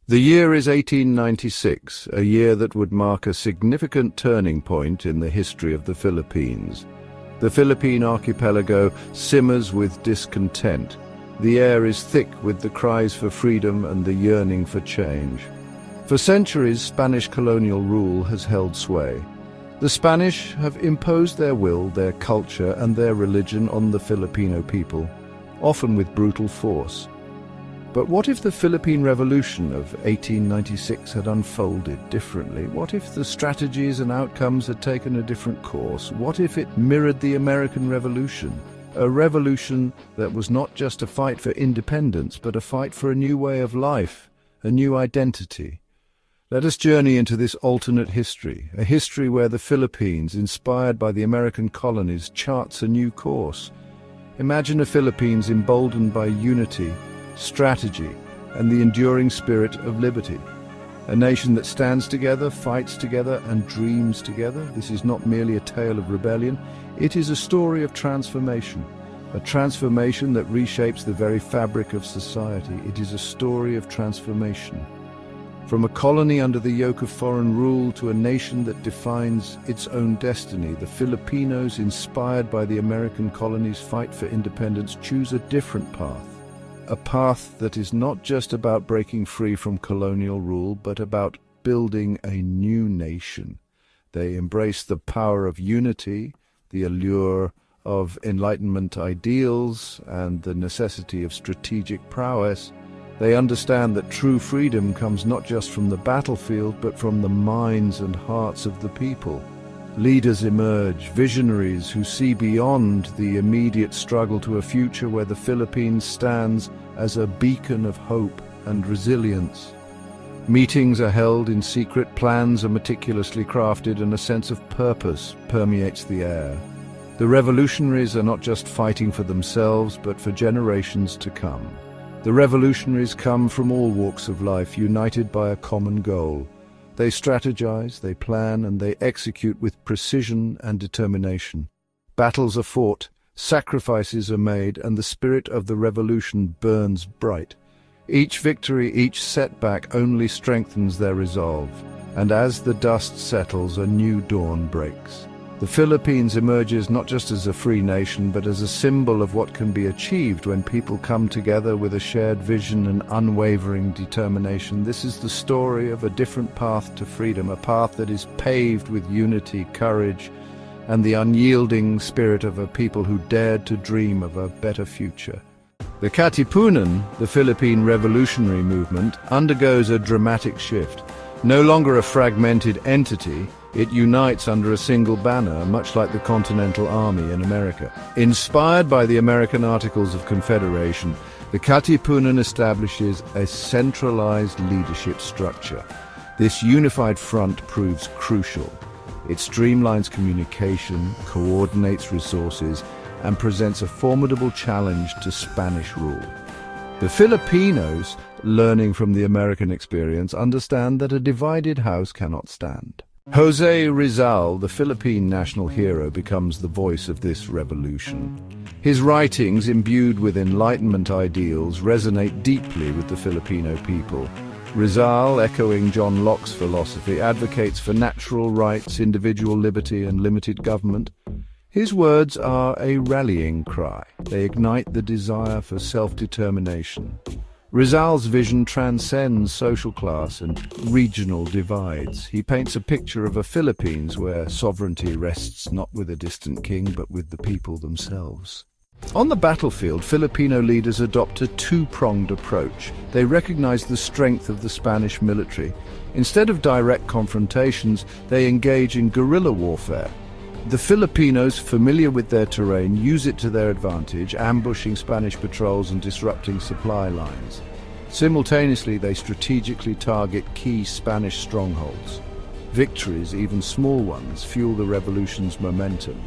The year is 1896, a year that would mark a significant turning point in the history of the Philippines. The Philippine archipelago simmers with discontent. The air is thick with the cries for freedom and the yearning for change. For centuries, Spanish colonial rule has held sway. The Spanish have imposed their will, their culture, and their religion on the Filipino people, often with brutal force. But what if the Philippine Revolution of 1896 had unfolded differently? What if the strategies and outcomes had taken a different course? What if it mirrored the American Revolution? A revolution that was not just a fight for independence, but a fight for a new way of life, a new identity. Let us journey into this alternate history, a history where the Philippines, inspired by the American colonies, charts a new course. Imagine a Philippines emboldened by unity, strategy, and the enduring spirit of liberty. A nation that stands together, fights together, and dreams together. This is not merely a tale of rebellion. It is a story of transformation, a transformation that reshapes the very fabric of society. It is a story of transformation. From a colony under the yoke of foreign rule to a nation that defines its own destiny, the Filipinos, inspired by the American colonies' fight for independence, choose a different path. A path that is not just about breaking free from colonial rule, but about building a new nation. They embrace the power of unity, the allure of Enlightenment ideals, and the necessity of strategic prowess. They understand that true freedom comes not just from the battlefield, but from the minds and hearts of the people. Leaders emerge, visionaries who see beyond the immediate struggle to a future where the Philippines stands as a beacon of hope and resilience. Meetings are held in secret, plans are meticulously crafted, and a sense of purpose permeates the air. The revolutionaries are not just fighting for themselves, but for generations to come. The revolutionaries come from all walks of life, united by a common goal. They strategize, they plan, and they execute with precision and determination. Battles are fought, sacrifices are made, and the spirit of the revolution burns bright. Each victory, each setback only strengthens their resolve, and as the dust settles, a new dawn breaks. The Philippines emerges not just as a free nation, but as a symbol of what can be achieved when people come together with a shared vision and unwavering determination. This is the story of a different path to freedom, a path that is paved with unity, courage, and the unyielding spirit of a people who dared to dream of a better future. The Katipunan, the Philippine revolutionary movement, undergoes a dramatic shift. No longer a fragmented entity, it unites under a single banner, much like the Continental Army in America. Inspired by the American Articles of Confederation, the Katipunan establishes a centralized leadership structure. This unified front proves crucial. It streamlines communication, coordinates resources, and presents a formidable challenge to Spanish rule. The Filipinos, learning from the American experience, understand that a divided house cannot stand. Jose Rizal, the Philippine national hero, becomes the voice of this revolution. His writings, imbued with Enlightenment ideals, resonate deeply with the Filipino people. Rizal, echoing John Locke's philosophy, advocates for natural rights, individual liberty, and limited government. His words are a rallying cry. They ignite the desire for self-determination. Rizal's vision transcends social class and regional divides. He paints a picture of a Philippines where sovereignty rests not with a distant king, but with the people themselves. On the battlefield, Filipino leaders adopt a two-pronged approach. They recognize the strength of the Spanish military. Instead of direct confrontations, they engage in guerrilla warfare. The Filipinos, familiar with their terrain, use it to their advantage, ambushing Spanish patrols and disrupting supply lines. Simultaneously, they strategically target key Spanish strongholds. Victories, even small ones, fuel the revolution's momentum.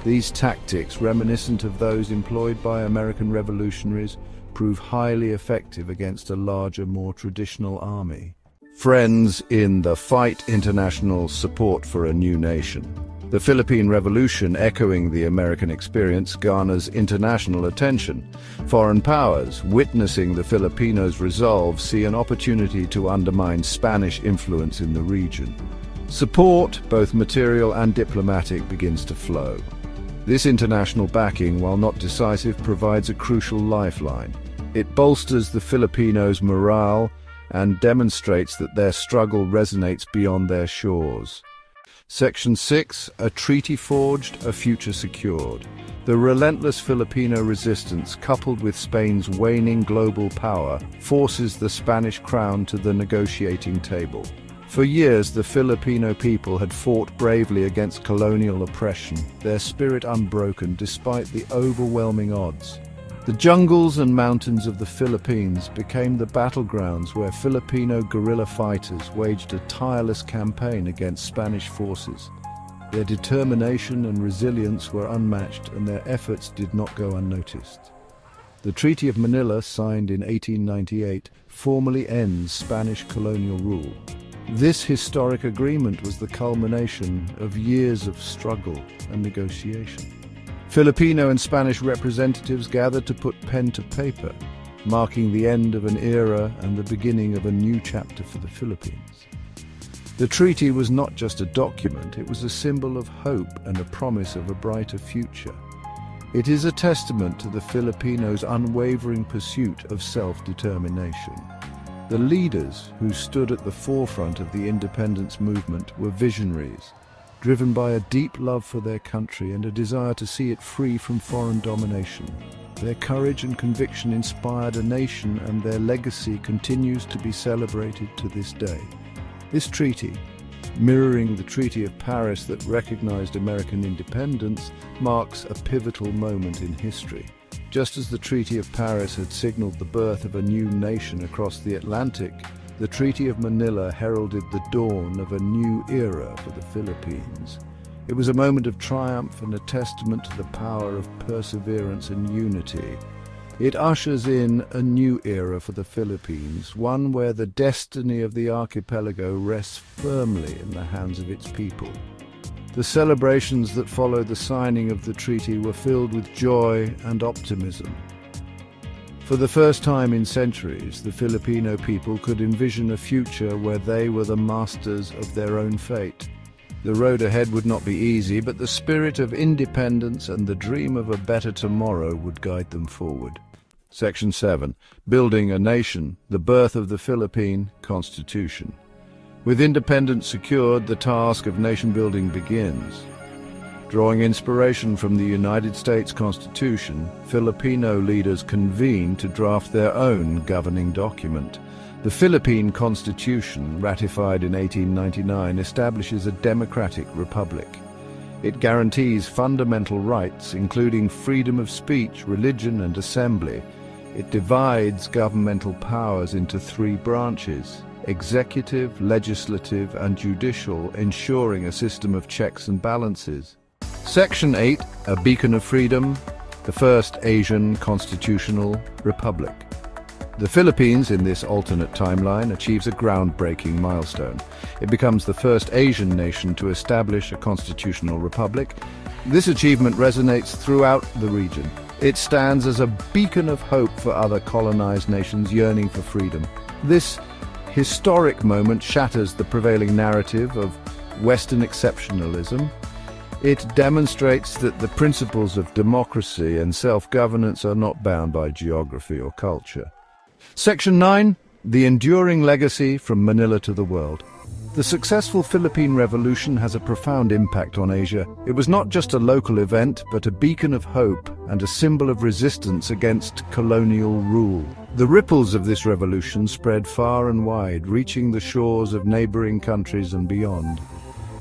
These tactics, reminiscent of those employed by American revolutionaries, prove highly effective against a larger, more traditional army. Friends in the fight, international support for a new nation. The Philippine Revolution, echoing the American experience, garners international attention. Foreign powers, witnessing the Filipinos' resolve, see an opportunity to undermine Spanish influence in the region. Support, both material and diplomatic, begins to flow. This international backing, while not decisive, provides a crucial lifeline. It bolsters the Filipinos' morale and demonstrates that their struggle resonates beyond their shores. Section 6. A treaty forged, a future secured. The relentless Filipino resistance, coupled with Spain's waning global power, forces the Spanish crown to the negotiating table. For years, the Filipino people had fought bravely against colonial oppression, their spirit unbroken despite the overwhelming odds. The jungles and mountains of the Philippines became the battlegrounds where Filipino guerrilla fighters waged a tireless campaign against Spanish forces. Their determination and resilience were unmatched, and their efforts did not go unnoticed. The Treaty of Manila, signed in 1898, formally ends Spanish colonial rule. This historic agreement was the culmination of years of struggle and negotiation. Filipino and Spanish representatives gathered to put pen to paper, marking the end of an era and the beginning of a new chapter for the Philippines. The treaty was not just a document, it was a symbol of hope and a promise of a brighter future. It is a testament to the Filipinos' unwavering pursuit of self-determination. The leaders who stood at the forefront of the independence movement were visionaries, driven by a deep love for their country and a desire to see it free from foreign domination. Their courage and conviction inspired a nation, and their legacy continues to be celebrated to this day. This treaty, mirroring the Treaty of Paris that recognized American independence, marks a pivotal moment in history. Just as the Treaty of Paris had signaled the birth of a new nation across the Atlantic, the Treaty of Manila heralded the dawn of a new era for the Philippines. It was a moment of triumph and a testament to the power of perseverance and unity. It ushers in a new era for the Philippines, one where the destiny of the archipelago rests firmly in the hands of its people. The celebrations that followed the signing of the treaty were filled with joy and optimism. For the first time in centuries, the Filipino people could envision a future where they were the masters of their own fate. The road ahead would not be easy, but the spirit of independence and the dream of a better tomorrow would guide them forward. Section 7. Building a Nation, the Birth of the Philippine Constitution. With independence secured, the task of nation-building begins. Drawing inspiration from the United States Constitution, Filipino leaders convened to draft their own governing document. The Philippine Constitution, ratified in 1899, establishes a democratic republic. It guarantees fundamental rights, including freedom of speech, religion, and assembly. It divides governmental powers into three branches: executive, legislative, and judicial, ensuring a system of checks and balances. Section 8, a beacon of freedom, the first Asian constitutional republic. The Philippines, in this alternate timeline, achieves a groundbreaking milestone. It becomes the first Asian nation to establish a constitutional republic. This achievement resonates throughout the region. It stands as a beacon of hope for other colonized nations yearning for freedom. This historic moment shatters the prevailing narrative of Western exceptionalism. It demonstrates that the principles of democracy and self-governance are not bound by geography or culture. Section 9. The enduring legacy from Manila to the world. The successful Philippine Revolution has a profound impact on Asia. It was not just a local event, but a beacon of hope and a symbol of resistance against colonial rule. The ripples of this revolution spread far and wide, reaching the shores of neighboring countries and beyond.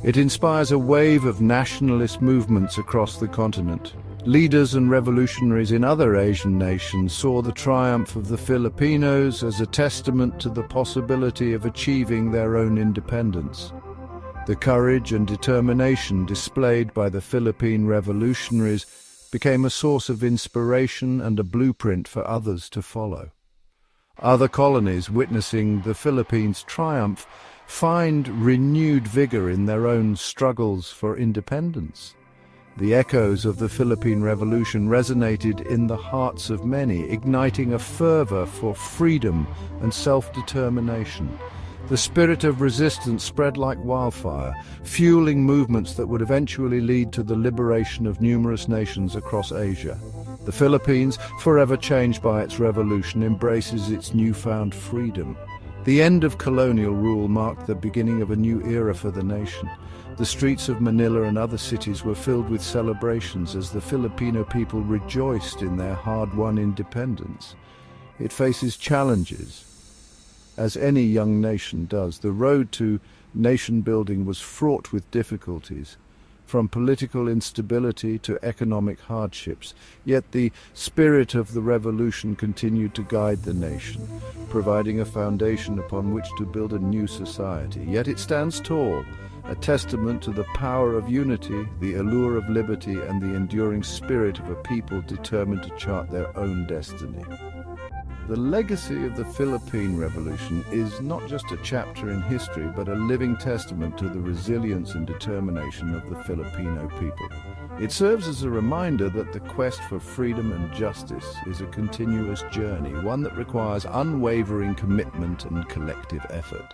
It inspires a wave of nationalist movements across the continent. Leaders and revolutionaries in other Asian nations saw the triumph of the Filipinos as a testament to the possibility of achieving their own independence. The courage and determination displayed by the Philippine revolutionaries became a source of inspiration and a blueprint for others to follow. Other colonies, witnessing the Philippines' triumph, find renewed vigor in their own struggles for independence. The echoes of the Philippine Revolution resonated in the hearts of many, igniting a fervor for freedom and self-determination. The spirit of resistance spread like wildfire, fueling movements that would eventually lead to the liberation of numerous nations across Asia. The Philippines, forever changed by its revolution, embraces its newfound freedom. The end of colonial rule marked the beginning of a new era for the nation. The streets of Manila and other cities were filled with celebrations as the Filipino people rejoiced in their hard-won independence. It faces challenges, as any young nation does. The road to nation-building was fraught with difficulties, from political instability to economic hardships. Yet the spirit of the revolution continued to guide the nation, providing a foundation upon which to build a new society. Yet it stands tall, a testament to the power of unity, the allure of liberty, and the enduring spirit of a people determined to chart their own destiny. The legacy of the Philippine Revolution is not just a chapter in history, but a living testament to the resilience and determination of the Filipino people. It serves as a reminder that the quest for freedom and justice is a continuous journey, one that requires unwavering commitment and collective effort.